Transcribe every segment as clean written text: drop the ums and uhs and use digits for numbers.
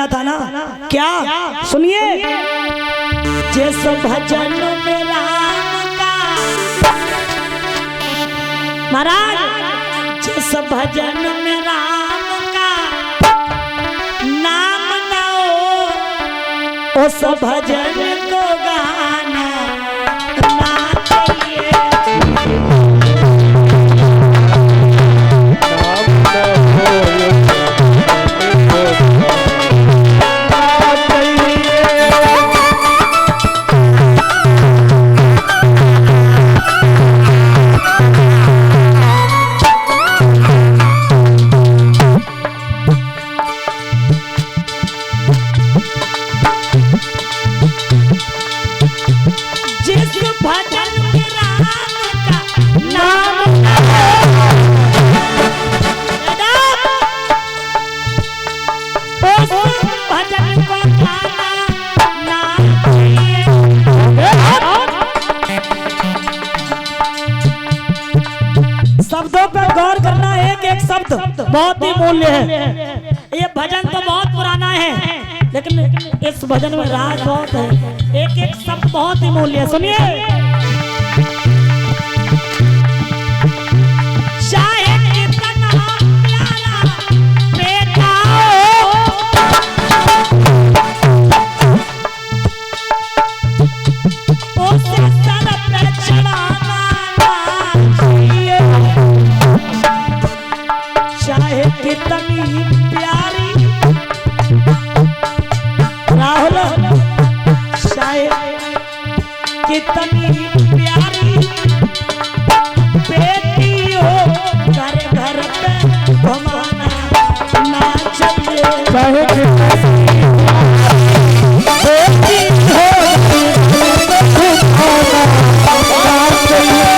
गाया था ना, क्या सुनिए। जिस भजन में राम का महाराज, जिस भजन में राम का नाम ना हो, उस भजन को गाना ना चाहिए। शब्दों पर गौर करना, एक एक शब्द बहुत ही मूल्य है। ये भजन तो बहुत पुराना है, लेकिन इस भजन में राज बहुत है। एक एक शब्द बहुत ही मूल्य है, सुनिए। चाहे कितना प्यारा बेटा हो, उसे सर पर चढ़ाना चाहिए। चाहे कितनी प्यारी राहुल, चाहे कितनी प्यारी बेटी हो, घर घर पे घुमाना ना चाहिए। चाहे कितनी बेटी हो, घुमाना ना चाहिए।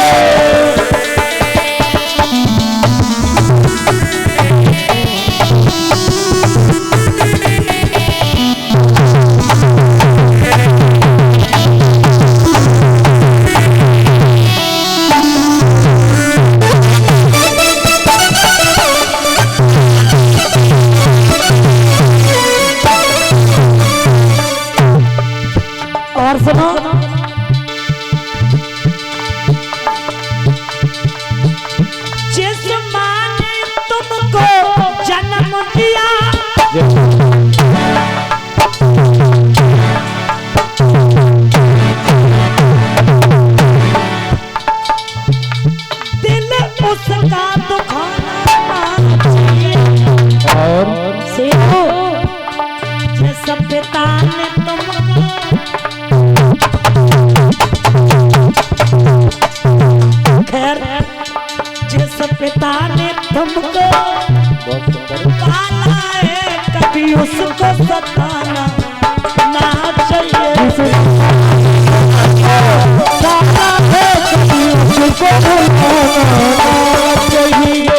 और सुनो, जिस माँ ने तुमको जन्म दिया, दिल उसका दुखाना चाहिए। और सीखो, जिस पिता ने तुमको खैर, जिस पिता ने तुमको पाला है, कभी उसको सताना ना चाहिए। पाला है, कभी उसको भुलाना ना चाहिए।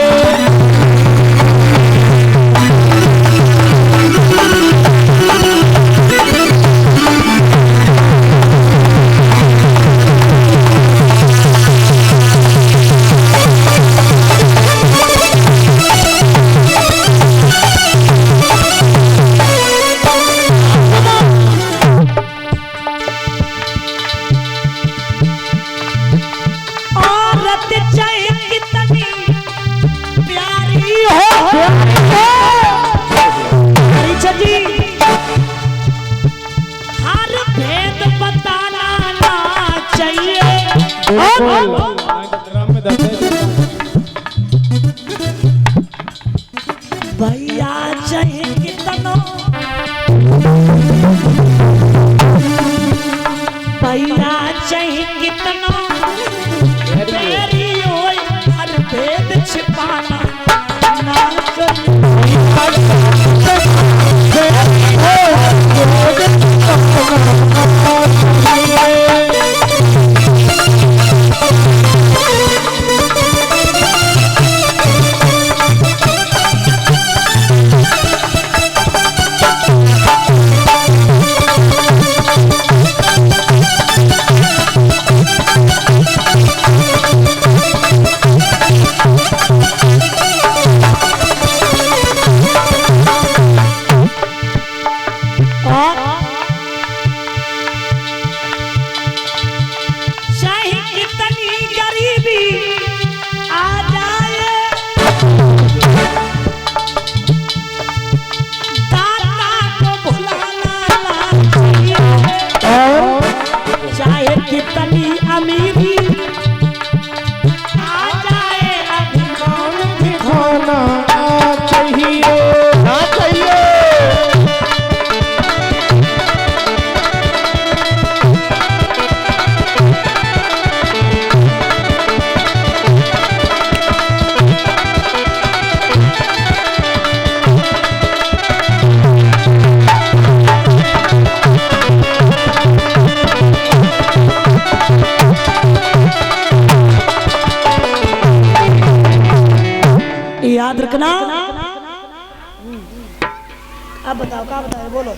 बोलो।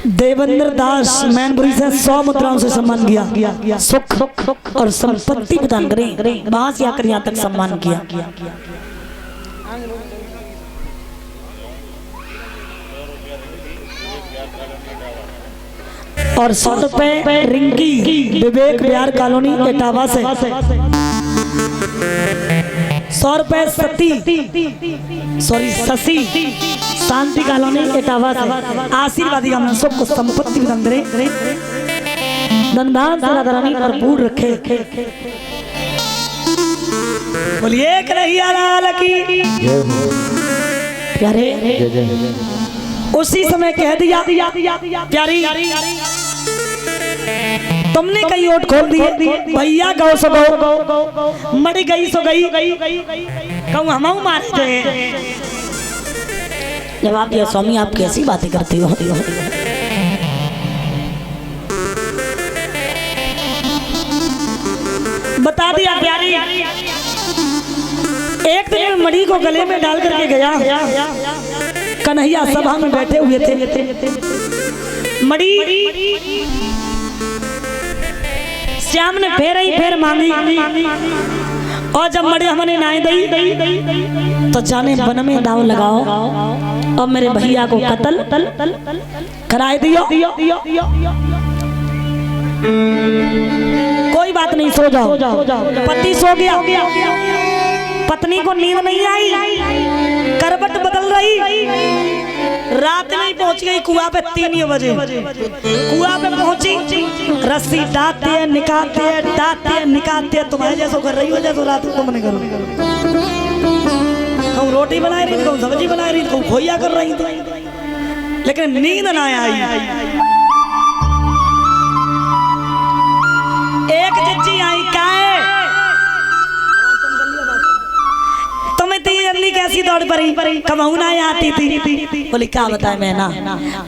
देवेंद्र दास मैनपुरी से 100 मुद्राओं से सम्मान किया, सुख और संपत्ति प्रदान करें, वहां से आकर यहाँ तक सम्मान किया। और 100 रुपए रिंकी विवेक बिहार कॉलोनी इटावा से, 100 रुपए शशि शांति कॉलोनी इटावा से। आशीर्वादी हम सबको संपत्ति धन धनधान सदाधरानी भरपूर रखे। बोलिए कन्हैया लाल की। प्यारे उसी समय कह दिया प्यारी तुमने कई ओट खोल दिए, भैया गौ सो गौ, मरी गई सो गई, कहूँ हम मारे थे। जवाब दिया स्वामी आप कैसी बातें करती हो। बता दिया प्यारी, एक दिन मड़ी को गले में डाल करके गया। कन्हैया सभा में बैठे हुए थे। मड़ी श्याम ने फेर मांगी, और जब मड़ी हमने नाई दी तो जाने वन में दाव लगाओ और मेरे भैया को कत्ल कराए दियो। कोई बात नहीं, सो जाओ। पति सो गया, पत्नी को नींद नहीं आई, करवट बदल रही। रात में पहुंच गई कुआं पे 3 बजे। कुआं पे पहुंची, रस्सी डालते निकालते तुम्हारे जैसो कर रही हो जैसो रात को तुमने करो। कहूँ रोटी बना रही, कहूँ सब्जी बना रही, कहूँ खोया कर रही थी, लेकिन नींद ना आई। एक चिट्ठी आई, जल्दी कैसी दौड़ पड़ी, कमाऊ ना आती थी। बोली क्या बताए मैं ना,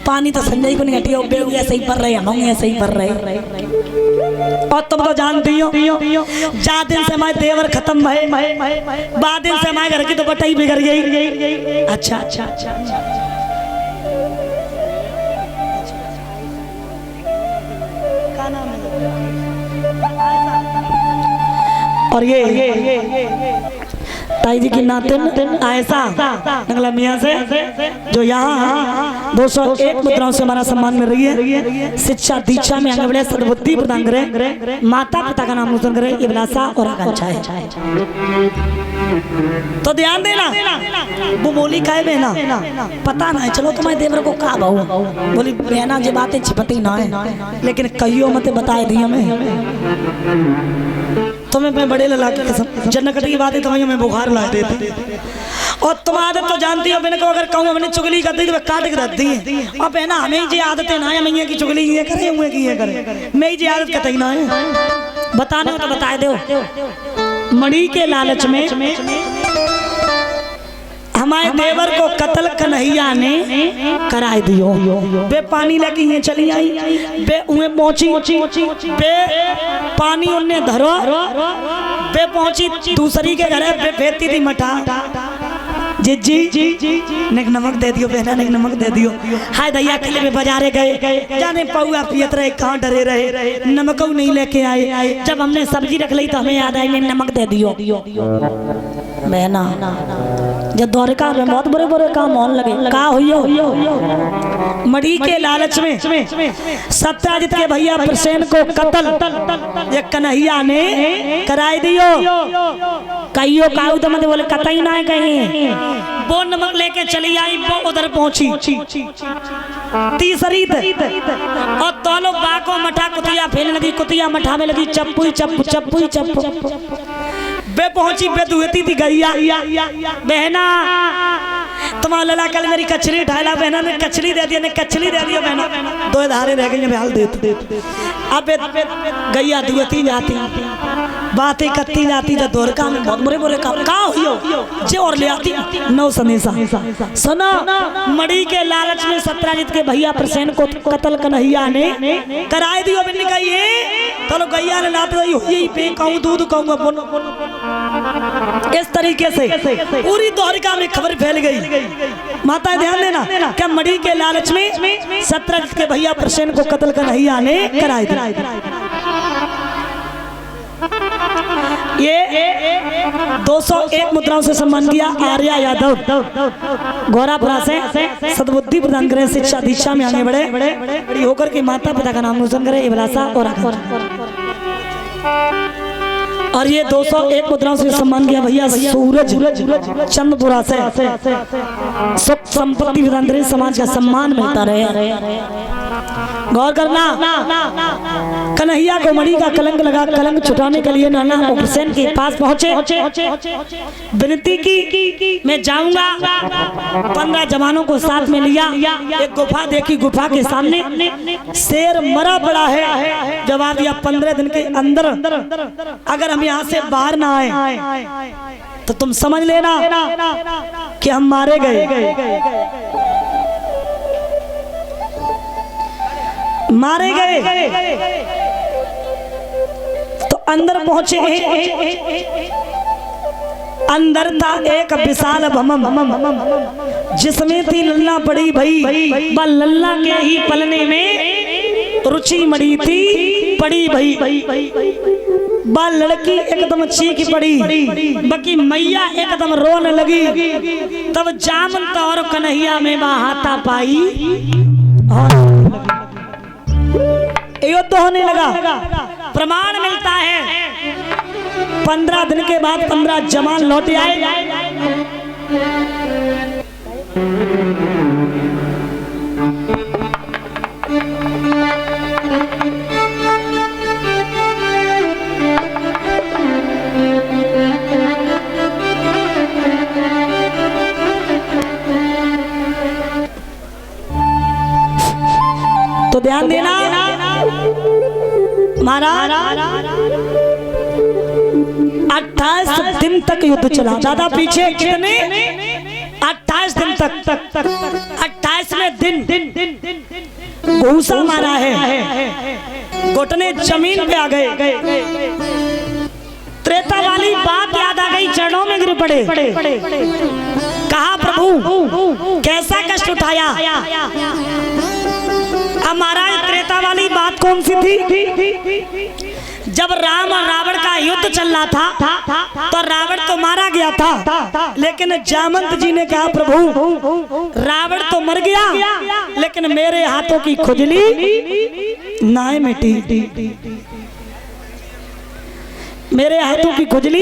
पानी तो संजय को नहीं हटिया, बेगू ऐसे ही पड़ रहे, हम ऐसे ही पड़ रहे। और तुम तो जानती हो जा दिन से हमारे देवर खत्म भय, बाद दिन से हमारे घर की तो बटाई बिगड़ गई। अच्छा और ये ताई जी की नातिन आयशा नगला मियां से, जो यहाँ 201 मुद्राओं से हमारा सम्मान मिल रही है। शिक्षा दीक्षा में आगे सद्बुद्धि प्रदान करे, माता पिता का नाम रोशन करे, ये अभिलाषा और आकांक्षा है। तो ध्यान देना, वो बोली काहे बहना पता ना है, चलो तुम्हारे देवर को कहा बहू, बोली बहना जो बातें छिपती ना है, लेकिन कहियो मत बताए दी हमें। तुम्हें मैं बड़े लला की कसम जन्नत की बातें तुम्हें मैं बुखार ला देती। और तुम आदत तो जानती हो, मैंने को अगर कहूँ मैंने चुगली कर दी तो काट के रख दी है। और बहना हमें जी आदतें ना है, मैं की चुगली ये करे हुए की ये करे, मैं जी आदत कतई ना है। बताने हो तो बताए दो। मणि के लालच में हमारे देवर को कत्ल कन्हैया ने कराए दियो। बे पानी लेके ये चली आई, बे उन्हें पहुंची, बे पानी उन्हें धरो, बे पहुंची दूसरी के घर, बे फेंकती थी मठा। जी ने नमक दे दियो बहना, ने नमक दे दियो। हाय दैया किले में बाजारे गए, जाने पौआ पियत रहे, कहाँ डरे रहे, नमक नहीं लेके आए। जब हमने सब्जी रख ली तो हमें याद आई, ने नमक दे दियो। बहना जब द्वारका में बहुत बुरे बुरे काम होने लगे, का हुई मड़ी के लालच में सत्याजित के भैया प्रसेन को कत्ल ये कन्हैया ने कराए दियो। कहियो काऊ तो मत बोले कतई ना कहीं। वो नमक लेके चली आई, वो उधर पहुंची तीसरी और दोनों बाको मठा कुतिया फैलने लगी, कुतिया मठा में लगी चप्पू चप्पू बे पहुंची, बे दुहती थी गैया। बहना तुम्हारा लला कल मेरी कचरी ढाला, बहना ने कचरी दे दिया, ने कचरी दे दिया। बहना 2 धारे रह गई, हाल देते। अब गैया दुहती जाती, बातें करती जाती, जब द्वारका में बहुत बुरे काम कहाँ हुई जो और ले आती। 9 संदेशा सुना, मड़ी के लालच में सत्याजित के भैया प्रसेन को कत्ल कन्हैया ने कराए दियो। चलो गैया ने लाते हुई पे कहूँ दूध कहूँगा इस तरीके से पूरी द्वारिका में खबर फैल गई। माता ध्यान देना क्या मणि के लालच में शतरंज के भैया प्रसेन को कत्ल कन्हैया ने कराए थे। ये 201 मुद्राओं से सम्मान किया आर्या यादव गौरापुरा से सद्बुद्धि प्रदान करे, शिक्षा दीक्षा में आगे बढ़े, बड़ी होकर के माता पिता का नाम रोशन करे, अभिलाषा और ये 201 मुद्राओं से सम्मान किया भैया सूरज चंद्रपुरा से सब संपत्ति प्रदान करे, समाज का सम्मान मिलता रहे। गौर करना कन्हैया को मणि का कलंक लगा, कलंक छुटाने के लिए नाना हुसैन के पास पहुंचे, विनती की मैं जाऊंगा। 15 जवानों को साथ में लिया, एक गुफा देखी, गुफा के सामने शेर मरा पड़ा है। जवाब दिया 15 दिन के अंदर अगर हम यहाँ से बाहर ना आए तो तुम समझ लेना कि हम मारे गए, मारे गए। तो अंदर पहुंचे, अंदर था एक विशाल भमम जिसमें थी लल्ला पड़ी भई, बल लल्ला के ही पलने में रुचि मड़ी थी पड़ी भई। बाल लड़की एकदम चीख पड़ी, बाकी मैया एकदम रोने लगी। तब जामन और कन्हैया में हाथा पाई युद्ध होने लगा। प्रमाण मिलता है 15 दिन के बाद 15 जवान लौट आए। तो ध्यान देना महाराज 28 दिन तक युद्ध चला। दादा पीछे कितने 28 दिन तक 28वें दिन घूसा मारा है, घुटने जमीन पे आ गए। त्रेता वाली बात याद आ गई, चरणों में गिर पड़े। कहा प्रभु कैसा कष्ट उठाया। अब महाराज त्रेता वाली बात कौन सी थी? जब राम और रावण का युद्ध चल रहा था तो रावण तो मारा गया था, लेकिन जामंत जी ने कहा प्रभु रावण तो मर गया लेकिन मेरे हाथों की खुजली ना मिटी, मेरे हाथों की खुजली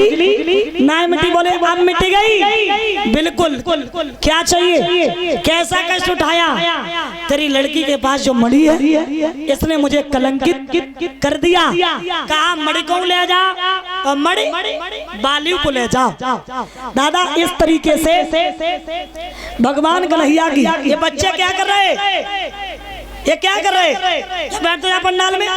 ना मिटी। बोले अब मिट गई, बिल्कुल। क्या चाहिए, कैसा कष्ट उठाया? तेरी लड़की के पास जो मणि है इसने मुझे कलंकित कर दिया। कहा मणि को ले जा और मणि बालियों को ले जाओ। दादा इस तरीके से भगवान कन्हैया की ये बच्चे क्या कर रहे, ये क्या कर रहे? बैठ तो पंडाल में।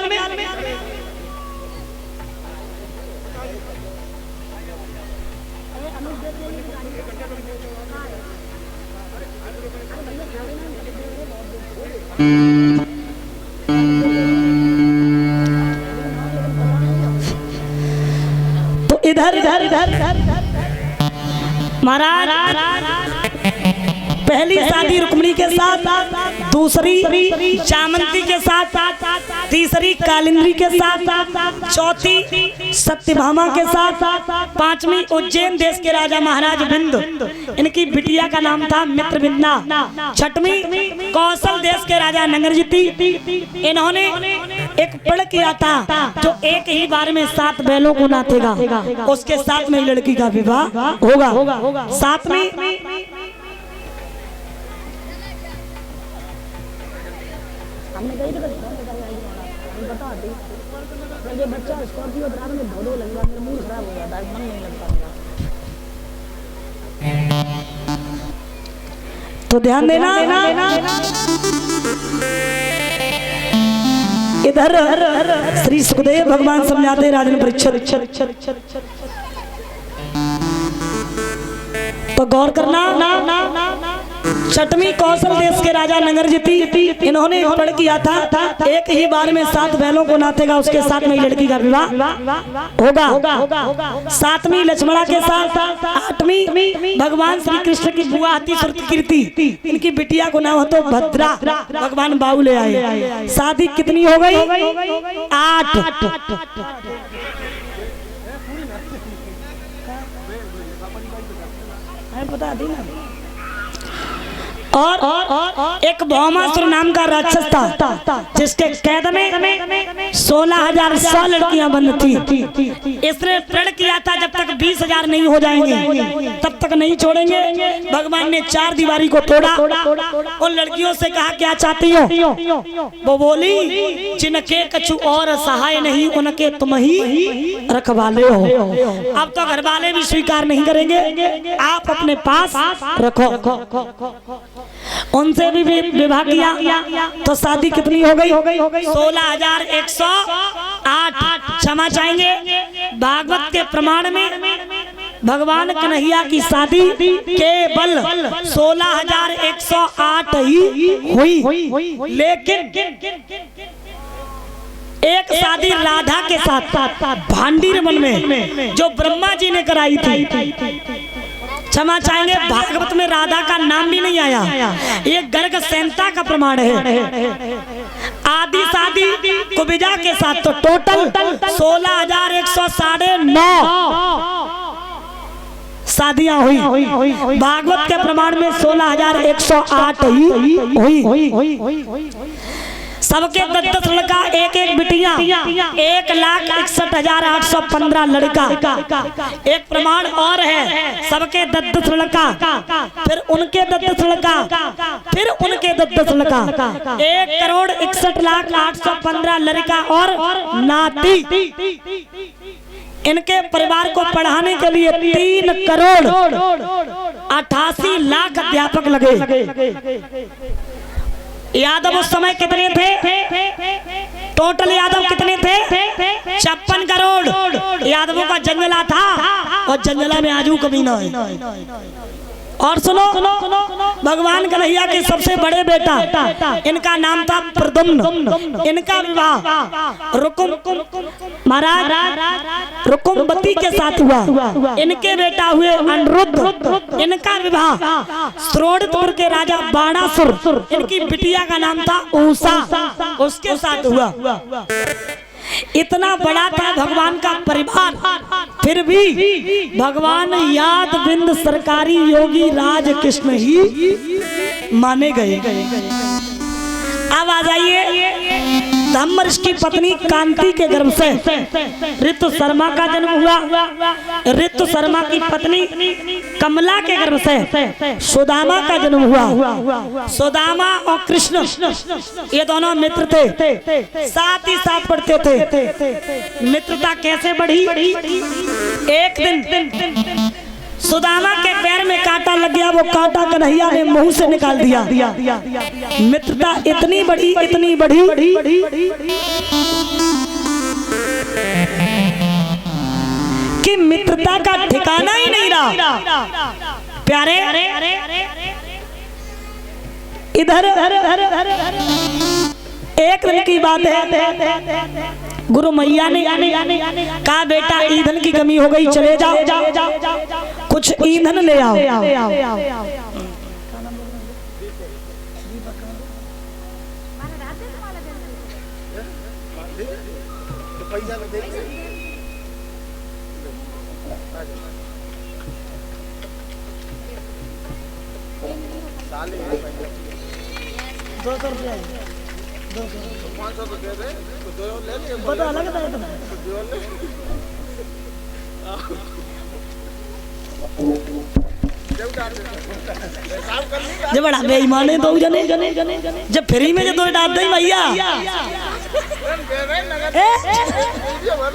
तो इधर महाराज पहली शादी रुक्मिणी के साथ, दूसरी चामंती के साथ, तीसरी कालिंदी के साथ, चौथी सत्यभामा के साथ, पांचवी उज्जैन देश के राजा महाराज बिंदु, इनकी बिटिया का नाम था मित्रविंदा, छठवीं कौशल देश के राजा नंगरजीती। इन्होंने एक पेड़ किया था जो एक ही बार में 7 बैलों को नाथेगा, उसके साथ में लड़की का विवाह होगा। सातवीं हमने कही बता दी ये बच्चा स्कॉर्पियो ड्राइवर में धोधो लगेगा, मेरा मूड खराब हो जाता है, मन नहीं लगता। तो ध्यान देना इधर श्री सुखदेव भगवान समझाते राजन परीक्षित। तो गौर करना छठवीं कौशल देश के राजा नंगरजीती, इन्होंने प्रण किया था एक ही बार में 7 बैलों को नाथेगा, उसके साथ में लड़की का विवाह होगा। 7वीं लक्ष्मणा के साथ, 8वीं भगवान श्री कृष्ण की बुआ आती कीर्ति, इनकी बिटिया को नाम हो तो भद्रा, भगवान बाबू ले आए। शादी कितनी हो गई? 8। बता दी ना। और एक भौमासुर नाम का राक्षस था, जिसके कैद में 16,100 लड़कियां बंद थी। इसने प्रण किया था जब तक 20,000 नहीं हो जाएंगे तब तक नहीं छोड़ेंगे। भगवान ने 4 दीवारी को तोड़ा। उन लड़कियों से कहा क्या चाहती हो? वो बोली जिनके कछु और सहाय नहीं उनके तुम ही रखवाले हो। अब तो घर वाले भी स्वीकार नहीं करेंगे, आप अपने पास रखो। उनसे भी विवाह किया तो शादी कितनी हो गई? 16,108। क्षमा चाहेंगे, भागवत के प्रमाण में भगवान कन्हैया की शादी केवल 16,108 ही हुई। लेकिन एक शादी राधा के साथ भांडीर वन में जो ब्रह्मा जी ने कराई थी। क्षमा चाहेंगे, भागवत में राधा का नाम भी नहीं आया, ये गर्ग संहिता का प्रमाण है। आदि शादी कुबिजा के साथ तो टोटल 16,109 शादियां हुई। भागवत के प्रमाण में 16,108 ही हुई। सबके 10 लड़का, एक बिटिया, 1,61,815 लड़का। एक प्रमाण और है, सबके 10 लड़का, फिर उनके 10 लड़का, फिर उनके 10 लड़का, 1,61,815 लड़का और नाती। इनके परिवार को पढ़ाने के लिए 3,88 लाख अध्यापक लगे। यादव उस समय कितने थे? टोटल यादव कितने थे? 56 करोड़ यादवों का जंगला था, और जंगला में आजू कमीना है। और सुनो, भगवान कन्हैया के सबसे बड़े बेटा, इनका नाम था प्रद्युम्न। इनका विवाह महाराज रुकुमवती के साथ हुआ। इनके बेटा हुए अनिरुद्ध। इनका विवाह श्रोणपुर के राजा बाणासुर, इनकी बिटिया का नाम था उषा, उसके साथ हुआ। इतना बड़ा था भगवान का परिवार, फिर भी भगवान याद बिंद सरकारी योगी राज कृष्ण ही माने गए। अब आ जाइए, धम्मऋषि की पत्नी कांति के गर्भ से ऋतु शर्मा का जन्म हुआ। ऋतु शर्मा की पत्नी कमला के गर्भ से सुदामा का जन्म हुआ। सुदामा और कृष्ण ये दोनों मित्र थे, साथ ही साथ पढ़ते थे। मित्रता कैसे बढ़ी? एक दिन सुदामा के पैर में कांटा लग गया, वो कांटा कन्हैया ने मुंह से निकाल दिया। मित्रता इतनी बड़ी कि मित्रता का ठिकाना ही नहीं रहा। प्यारे इधर एक दिन की बात है, गुरु मैया ने कहा बेटा ईंधन की कमी हो गई, चले जाओ कुछ ईंधन ले आओ। जब बड़ा बेईमान है दो जने जब फ्री में दो डाल दे भैया,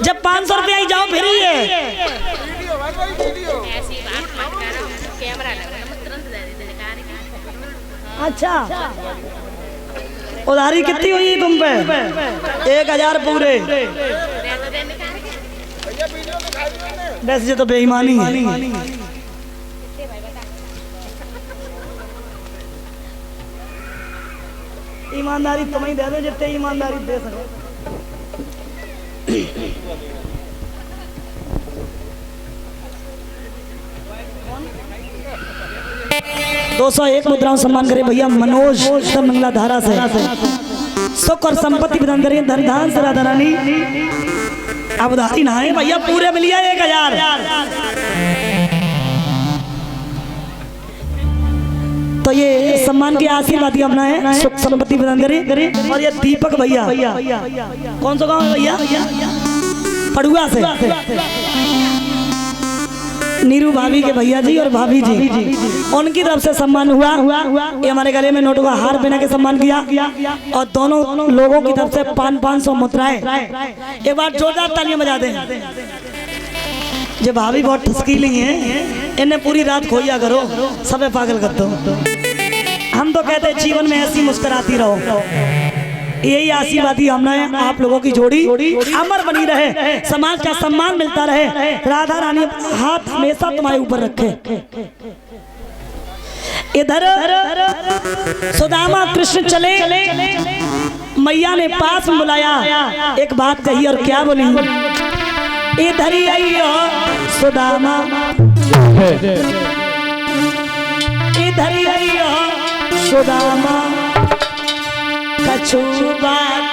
जब 500 रुपया ही जाओ फ्री है। अच्छा उधारी कितनी हुई तुम पे? 1,000 पूरे। वैसे तो बेईमानी है। ईमानदारी तुम्हें दे दो जितने ईमानदारी दे सको। 201 मुद्राओं सम्मान करे भैया मनोज मंगला धारा से। सुख और संपत्ति प्रदान करिए धन धान से राधा रानी। अब उधारी ना है भैया, पूरे मिलिए 1000। तो ये सम्मान के आशीर्वाद ही अपना है, सुख संपत्ति प्रदान करिए। और ये दीपक भैया, कौन सा गांव है भैया? पड़ुआ से। नीरू भाभी के भैया जी और भाभी जी, उनकी तरफ से सम्मान हुआ। ये हमारे गले में नोटों का हार पहना के सम्मान किया। और दोनों लोगों की तरफ से 500 मुद्राएं। एक बार जोरदार तालियां बजा दें। जो भाभी बहुत ठसकीली हैं, इन्हें पूरी रात खोया करो, सबे पागल कर दो। हम तो कहते हैं जीवन में ऐसी मुस्कुराती रहो। यही आशीर्वादी हमने आप लोगों की जोड़ी अमर बनी रहे, समाज का सम्मान मिलता रहे। राधा रानी हाथ हमेशा तुम्हारे ऊपर रखे। इधर सुदामा कृष्ण चले, मैया ने पास में बुलाया, एक बात कही और क्या बोली? इधर ही आइयो सुदामा, इधर ही आइयो सुदामा, कछु बात